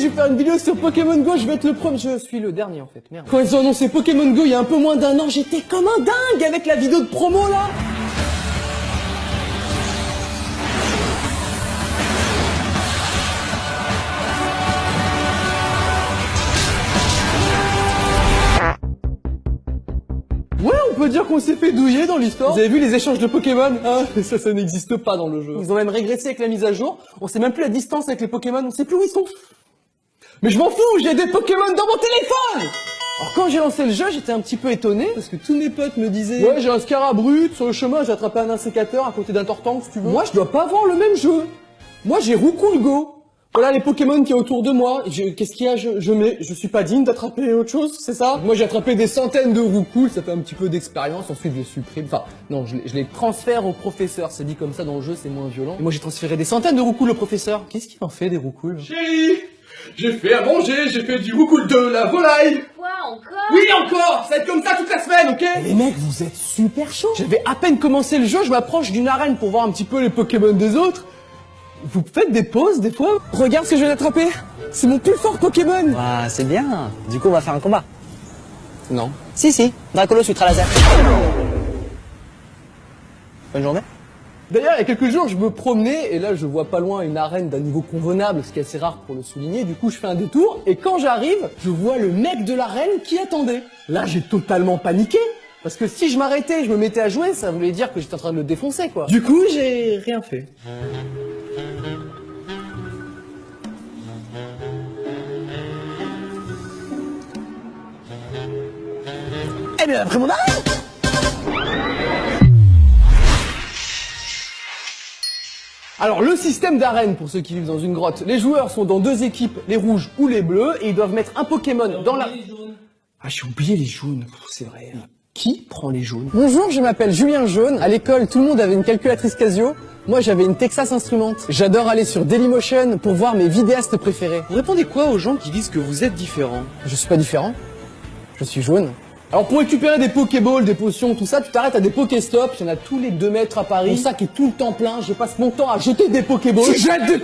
je vais faire une vidéo sur Pokémon Go, je vais être le premier. Je suis le dernier en fait, merde. Quand ils ont annoncé Pokémon Go il y a un peu moins d'un an, j'étais comme un dingue avec la vidéo de promo là. Ouais, on peut dire qu'on s'est fait douiller dans l'histoire. Vous avez vu les échanges de Pokémon? Ah, ça n'existe pas dans le jeu. Ils ont même régressé avec la mise à jour. On sait même plus la distance avec les Pokémon, on sait plus où ils sont. Mais je m'en fous, j'ai des Pokémon dans mon téléphone! Alors quand j'ai lancé le jeu, j'étais un petit peu étonné, parce que tous mes potes me disaient « Ouais, j'ai un Scarabruit, sur le chemin j'ai attrapé un insécateur à côté d'un Tortank, si tu veux. » Moi, je dois pas avoir le même jeu. Moi, j'ai Roucoule Go. Voilà les Pokémon qui est autour de moi. Qu'est-ce qu'il y a? Je suis pas digne d'attraper autre chose, c'est ça? Moi j'ai attrapé des centaines de Roucoule, ça fait un petit peu d'expérience, ensuite je les supprime. Enfin, non, je les transfère au professeur, c'est dit comme ça dans le jeu, c'est moins violent. Et moi j'ai transféré des centaines de Roucoule au professeur. Qu'est-ce qu'il en fait des Roucoule? Chérie, j'ai fait à manger, j'ai fait du Roucoule de la volaille. Quoi encore? Oui encore, ça va être comme ça toute la semaine, ok? Les mecs, vous êtes super chauds. J'avais à peine commencé le jeu, je m'approche d'une arène pour voir un petit peu les Pokémon des autres. Vous faites des pauses des fois? Regarde ce que je viens d'attraper. C'est mon plus fort Pokémon. Ah, c'est bien. Du coup, on va faire un combat. Non. Si. Dracolos Ultra Laser. Bonne journée. D'ailleurs, il y a quelques jours, je me promenais et là, je vois pas loin une arène d'un niveau convenable, ce qui est assez rare pour le souligner. Du coup, je fais un détour et quand j'arrive, je vois le mec de l'arène qui attendait. Là, j'ai totalement paniqué. Parce que si je m'arrêtais, je me mettais à jouer, ça voulait dire que j'étais en train de le défoncer, quoi. Du coup, j'ai rien fait. Eh bien, après mon arrêt. Alors le système d'arène pour ceux qui vivent dans une grotte, les joueurs sont dans deux équipes, les rouges ou les bleus, et ils doivent mettre un Pokémon dans la... Ah j'ai oublié les jaunes, c'est vrai. Qui prend les jaunes? Bonjour, je m'appelle Julien Jaune. À l'école, tout le monde avait une calculatrice Casio. Moi j'avais une Texas Instruments. J'adore aller sur Dailymotion pour voir mes vidéastes préférés. Vous répondez quoi aux gens qui disent que vous êtes différent? Je suis pas différent. Je suis jaune. Alors pour récupérer des Pokéballs, des potions, tout ça, tu t'arrêtes à des Pokéstops, il y en a tous les 2 mètres à Paris. Mon sac est tout le temps plein, je passe mon temps à jeter des Pokéballs. Je jette des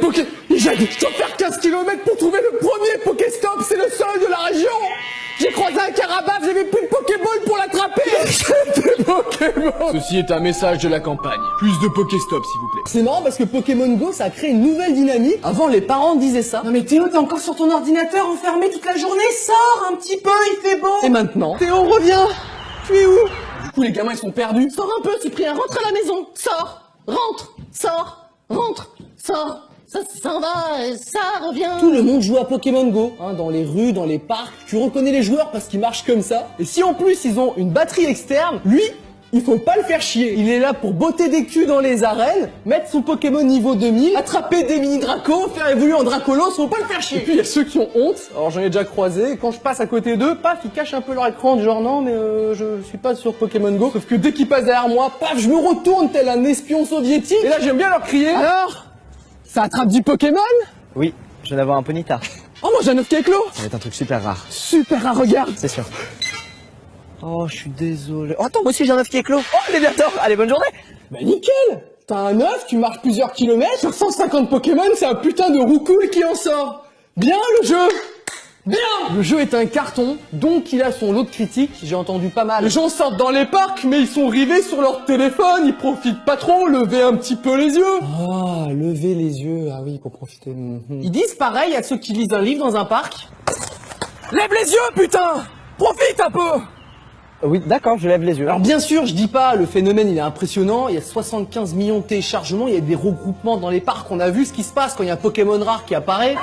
Je dois faire 15 km pour trouver le premier Pokéstop, c'est le seul de la région. J'ai croisé un Carabaf, j'avais plus de Pokéball pour l'attraper. Des Pokéballs. Ceci est un message de la campagne. Plus de Pokéstop, s'il vous plaît. C'est marrant parce que Pokémon Go, ça a créé une nouvelle dynamique. Avant, les parents disaient ça. Non mais Théo, t'es encore sur ton ordinateur enfermé toute la journée, sors un petit peu, il fait beau. Et maintenant, Théo, reviens. Tu es où? Du coup, les gamins, ils sont perdus. Sors un peu, Cyprien, rentre à la maison. Sors, rentre, sors. Ça s'en va, ça revient. Tout le monde joue à Pokémon Go, hein, dans les rues, dans les parcs. Tu reconnais les joueurs parce qu'ils marchent comme ça. Et si en plus ils ont une batterie externe, lui, il faut pas le faire chier. Il est là pour botter des culs dans les arènes, mettre son Pokémon niveau 2000, attraper des mini Dracos, faire évoluer en Dracolos, faut pas le faire chier. Et puis il y a ceux qui ont honte. Alors j'en ai déjà croisé. Et quand je passe à côté d'eux, paf, ils cachent un peu leur écran du genre non mais je suis pas sur Pokémon Go. Sauf que dès qu'ils passent derrière moi, paf, je me retourne tel un espion soviétique. Et là j'aime bien leur crier. Alors, ça attrape du Pokémon? Oui, je viens d'avoir un Ponyta. Oh moi j'ai un œuf qui éclos. Ça va être un truc super rare. Super rare, regarde. C'est sûr. Oh, je suis désolé. Oh, attends, moi aussi j'ai un œuf qui éclos. Oh, Léviator. Allez, bonne journée. Bah nickel. T'as un œuf, tu marches plusieurs kilomètres, sur 150 Pokémon, c'est un putain de Roucoule qui en sort. Bien le jeu. Bien. Le jeu est un carton, donc il a son lot de critiques, j'ai entendu pas mal. Les gens sortent dans les parcs, mais ils sont rivés sur leur téléphone, ils profitent pas trop, levez un petit peu les yeux. Ah, lever les yeux, ah oui, pour profiter. Ils disent pareil à ceux qui lisent un livre dans un parc. Lève les yeux, putain. Profite un peu. Oui, d'accord, je lève les yeux. Alors bien sûr, je dis pas, le phénomène il est impressionnant, il y a 75 millions de téléchargements, il y a des regroupements dans les parcs, on a vu ce qui se passe quand il y a un Pokémon rare qui apparaît.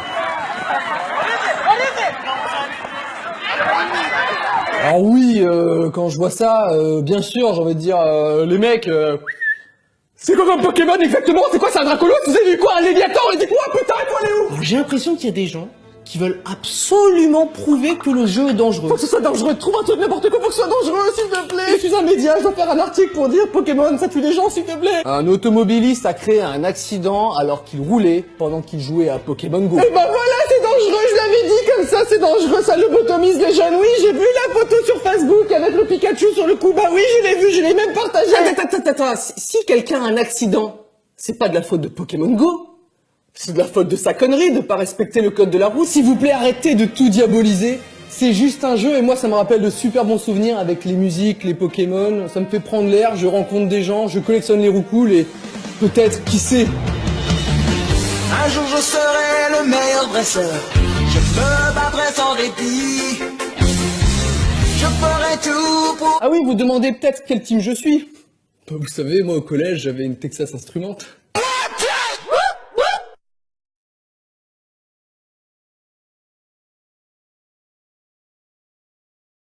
Alors oui, quand je vois ça, bien sûr, j'ai envie de dire, les mecs, c'est quoi comme Pokémon exactement? C'est quoi, c'est un Dracolos? Vous avez vu quoi? Un Léviator? Et dites-moi, putain, et toi, elle est où? Alors, j'ai l'impression qu'il y a des gens qui veulent absolument prouver que le jeu est dangereux. Faut que ce soit dangereux, trouve un truc n'importe quoi pour que ce soit dangereux, s'il te plaît. Je suis un média, je dois faire un article pour dire Pokémon, ça tue des gens, s'il te plaît. Un automobiliste a créé un accident alors qu'il roulait pendant qu'il jouait à Pokémon Go. Et bah voilà, c'est dangereux, je l'avais dit comme ça, c'est dangereux, ça lobotomise les jeunes. Oui, j'ai vu la photo sur Facebook avec le Pikachu sur le coup, bah oui, je l'ai vu, je l'ai même partagé. Attends, si quelqu'un a un accident, c'est pas de la faute de Pokémon Go. C'est de la faute de sa connerie de pas respecter le code de la route. S'il vous plaît, arrêtez de tout diaboliser. C'est juste un jeu et moi ça me rappelle de super bons souvenirs avec les musiques, les Pokémon. Ça me fait prendre l'air, je rencontre des gens, je collectionne les roucoules et peut-être, qui sait. Un jour je serai le meilleur dresseur. Je me battrai sans répit. Je ferai tout pour... Ah oui, vous demandez peut-être quel team je suis. Bah, vous savez, moi au collège j'avais une Texas Instruments.